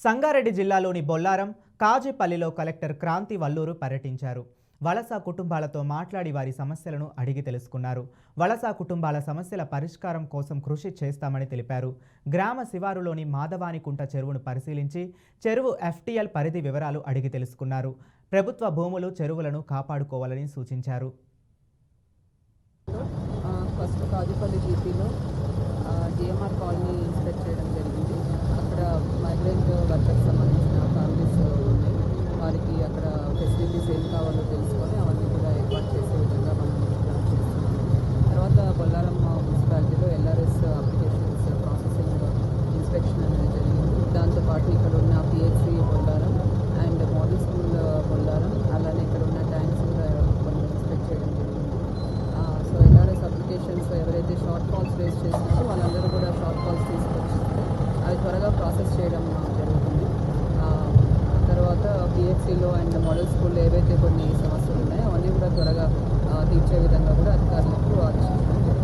సంగారెడ్డి జిల్లాలోని బొల్లారం, కాజేపల్లిలో కలెక్టర్ క్రాంతి వల్లూరు పర్యటించారు. వలస కుటుంబాలతో మాట్లాడి వారి సమస్యలను అడిగి తెలుసుకున్నారు. వలస కుటుంబాల సమస్యల పరిష్కారం కోసం కృషి చేస్తామని తెలిపారు. గ్రామ శివారులోని మాధవానికుంట చెరువును పరిశీలించి చెరువు FTL పరిధి వివరాలు అడిగి తెలుసుకున్నారు. ప్రభుత్వ భూములు, చెరువులను కాపాడుకోవాలని సూచించారు. ఫస్ట్ కాజేపల్లి జీపీలో DMR కాలనీ ఇన్స్పెక్ట్ చేయడం జరిగింది. అక్కడ మైగ్రెంట్ వర్కర్స్ సంబంధించిన ఫ్యామిలీస్ ఉన్నాయి. వారికి అక్కడ ఫెసిలిటీస్ ఏం కావాలో తెలుసుకొని అవన్నీ కూడా ఏర్పాటు చేసే విధంగా మనం ప్లాన్ చేస్తున్నాం. తర్వాత బొల్లారం మున్సిపాలిటీలో LRS అప్లికేషన్స్ ప్రాసెసింగ్ ఇన్స్పెక్షన్ అనేది జరిగింది. దాంతోపాటు ఇక్కడ ఉన్న PHC Bollaram and model school Bollaram, అలానే ఇక్కడ ఉన్న ట్యాంక్స్ కూడా కొన్ని ఇన్స్పెక్ట్ చేయడం జరిగింది. సో LRS అప్లికేషన్స్ ఎవరైతే షార్ట్ కాల్స్ రేస్ చేసినారో వాళ్ళందరూ కూడా షార్ట్ కాల్స్ తీసుకొచ్చిస్తే అవి త్వరగా ప్రాసెస్ చేయడం జరుగుతుంది. తర్వాత PHCలో అండ్ మోడల్ స్కూల్లో ఏవైతే కొన్ని సమస్యలు ఉన్నాయో అవన్నీ కూడా త్వరగా తీర్చే విధంగా కూడా అధికారులకు ఆదేశించడం జరుగుతుంది.